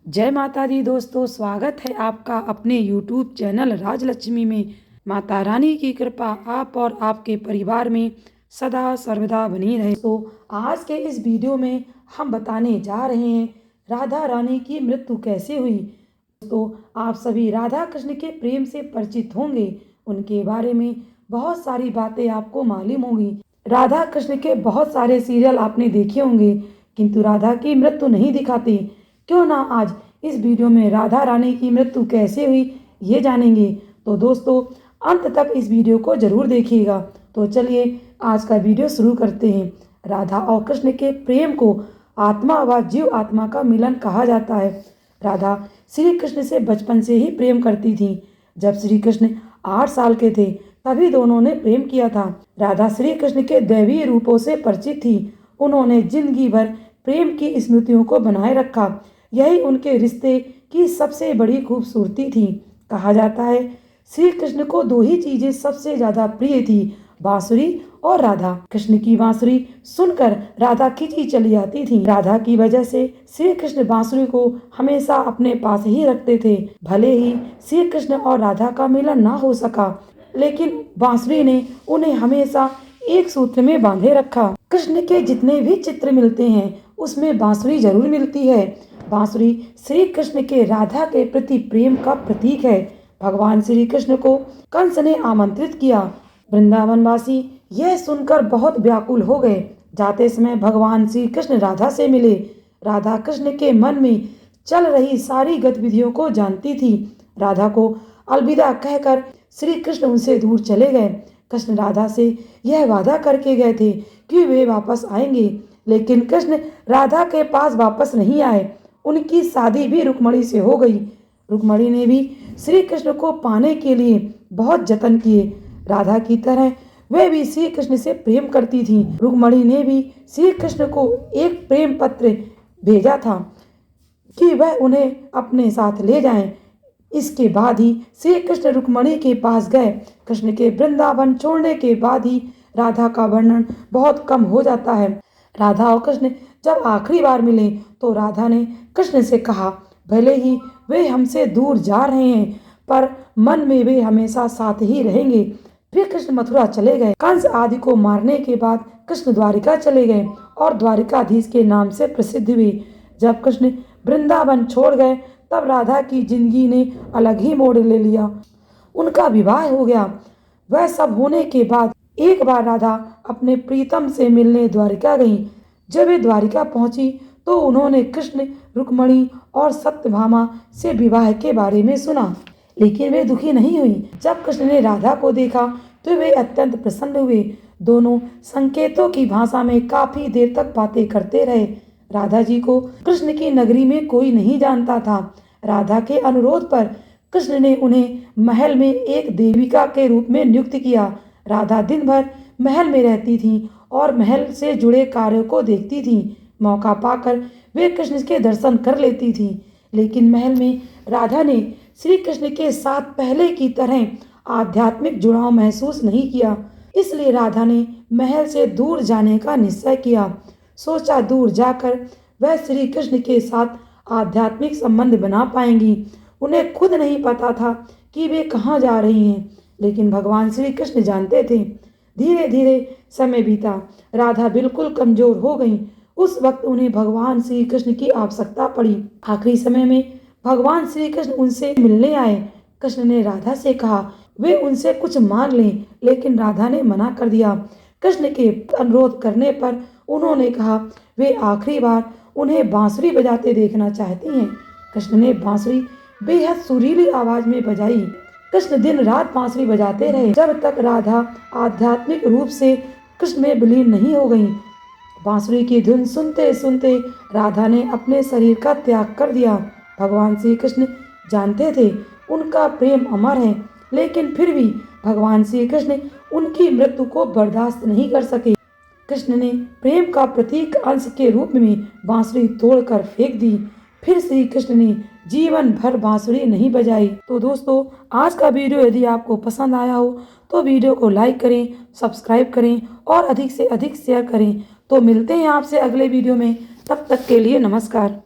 जय माता दी दोस्तों, स्वागत है आपका अपने YouTube चैनल राजलक्ष्मी में। माता रानी की कृपा आप और आपके परिवार में सदा सर्वदा बनी रहे। तो आज के इस वीडियो में हम बताने जा रहे हैं राधा रानी की मृत्यु कैसे हुई। तो आप सभी राधा कृष्ण के प्रेम से परिचित होंगे, उनके बारे में बहुत सारी बातें आपको मालूम होंगी। राधा कृष्ण के बहुत सारे सीरियल आपने देखे होंगे, किंतु राधा की मृत्यु नहीं दिखाते। क्यों ना आज इस वीडियो में राधा रानी की मृत्यु कैसे हुई ये जानेंगे। तो दोस्तों अंत तक इस वीडियो को जरूर देखिएगा। तो चलिए आज का वीडियो शुरू करते हैं। राधा और कृष्ण के प्रेम को आत्मा व जीव आत्मा का मिलन कहा जाता है। राधा श्री कृष्ण से बचपन से ही प्रेम करती थी। जब श्री कृष्ण 8 साल के थे तभी दोनों ने प्रेम किया था। राधा श्री कृष्ण के दैवीय रूपों से परिचित थी। उन्होंने जिंदगी भर प्रेम की स्मृतियों को बनाए रखा। यही उनके रिश्ते की सबसे बड़ी खूबसूरती थी। कहा जाता है श्री कृष्ण को 2 ही चीजें सबसे ज्यादा प्रिय थी, बांसुरी और राधा। कृष्ण की बांसुरी सुनकर राधा खिंची चली आती थी। राधा की वजह से श्री कृष्ण बांसुरी को हमेशा अपने पास ही रखते थे। भले ही श्री कृष्ण और राधा का मिलन ना हो सका, लेकिन बांसुरी ने उन्हें हमेशा एक सूत्र में बांधे रखा। कृष्ण के जितने भी चित्र मिलते हैं उसमें बांसुरी जरूर मिलती है। बांसुरी श्री कृष्ण के राधा के प्रति प्रेम का प्रतीक है। भगवान श्री कृष्ण को कंस ने आमंत्रित किया। वृंदावनवासी यह सुनकर बहुत व्याकुल हो गए। जाते समय भगवान श्री कृष्ण राधा से मिले। राधा कृष्ण के मन में चल रही सारी गतिविधियों को जानती थी। राधा को अलविदा कहकर श्री कृष्ण उनसे दूर चले गए। कृष्ण राधा से यह वादा करके गए थे कि वे वापस आएंगे, लेकिन कृष्ण राधा के पास वापस नहीं आए। उनकी शादी भी रुक्मणी से हो गई। रुक्मणी ने भी श्री कृष्ण को पाने के लिए बहुत जतन किए। राधा की तरह वे भी श्री कृष्ण से प्रेम करती थी। रुक्मणी ने भी श्री कृष्ण को एक प्रेम पत्र भेजा था कि वह उन्हें अपने साथ ले जाएं। इसके बाद ही श्री कृष्ण रुक्मणी के पास गए। कृष्ण के वृंदावन छोड़ने के बाद ही राधा का वर्णन बहुत कम हो जाता है। राधा और कृष्ण जब आखिरी बार मिले तो राधा ने कृष्ण से कहा, भले ही वे हमसे दूर जा रहे हैं पर मन में वे हमेशा साथ ही रहेंगे। फिर कृष्ण मथुरा चले गए। कंस आदि को मारने के बाद कृष्ण द्वारिका चले गए और द्वारिकाधीश के नाम से प्रसिद्ध हुए। जब कृष्ण वृंदावन छोड़ गए तब राधा की जिंदगी ने अलग ही मोड़ ले लिया। उनका विवाह हो गया। वह सब होने के बाद एक बार राधा अपने प्रीतम से मिलने द्वारिका गई। जब वे द्वारिका पहुंची तो उन्होंने कृष्ण, रुक्मणी और सत्यभामा से विवाह के बारे में सुना, लेकिन वे दुखी नहीं हुई। जब कृष्ण ने राधा को देखा तो वे अत्यंत प्रसन्न हुए। दोनों संकेतों की भाषा में काफी देर तक बातें करते रहे। राधा जी को कृष्ण की नगरी में कोई नहीं जानता था। राधा के अनुरोध पर कृष्ण ने उन्हें महल में एक देविका के रूप में नियुक्त किया। राधा दिन भर महल में रहती थी और महल से जुड़े कार्यों को देखती थी। मौका पाकर वे कृष्ण के दर्शन कर लेती थी, लेकिन महल में राधा ने श्री कृष्ण के साथ पहले की तरह आध्यात्मिक जुड़ाव महसूस नहीं किया। इसलिए राधा ने महल से दूर जाने का निश्चय किया। सोचा दूर जाकर वह श्री कृष्ण के साथ आध्यात्मिक संबंध बना पाएंगी। उन्हें खुद नहीं पता था कि वे कहाँ जा रही हैं, लेकिन भगवान श्री कृष्ण जानते थे। धीरे धीरे समय बीता। राधा बिल्कुल कमजोर हो गई। उस वक्त उन्हें भगवान श्री कृष्ण की आवश्यकता पड़ी। आखिरी समय में भगवान श्री कृष्ण उनसे मिलने आए। कृष्ण ने राधा से कहा वे उनसे कुछ मांग लें, लेकिन राधा ने मना कर दिया। कृष्ण के अनुरोध करने पर उन्होंने कहा वे आखिरी बार उन्हें बांसुरी बजाते देखना चाहती हैं। कृष्ण ने बांसुरी बेहद सुरीली आवाज में बजाई। कृष्ण दिन रात बांसुरी बजाते रहे जब तक राधा आध्यात्मिक रूप से कृष्ण में विलीन नहीं हो गई। बांसुरी की धुन सुनते सुनते राधा ने अपने शरीर का त्याग कर दिया। भगवान श्री कृष्ण जानते थे उनका प्रेम अमर है, लेकिन फिर भी भगवान श्री कृष्ण उनकी मृत्यु को बर्दाश्त नहीं कर सके। कृष्ण ने प्रेम का प्रतीक अंश के रूप में बांसुरी तोड़कर फेंक दी। फिर श्री कृष्ण ने जीवन भर बांसुरी नहीं बजाई। तो दोस्तों आज का वीडियो यदि आपको पसंद आया हो तो वीडियो को लाइक करें, सब्सक्राइब करें और अधिक से अधिक शेयर करें। तो मिलते हैं आपसे अगले वीडियो में। तब तक के लिए नमस्कार।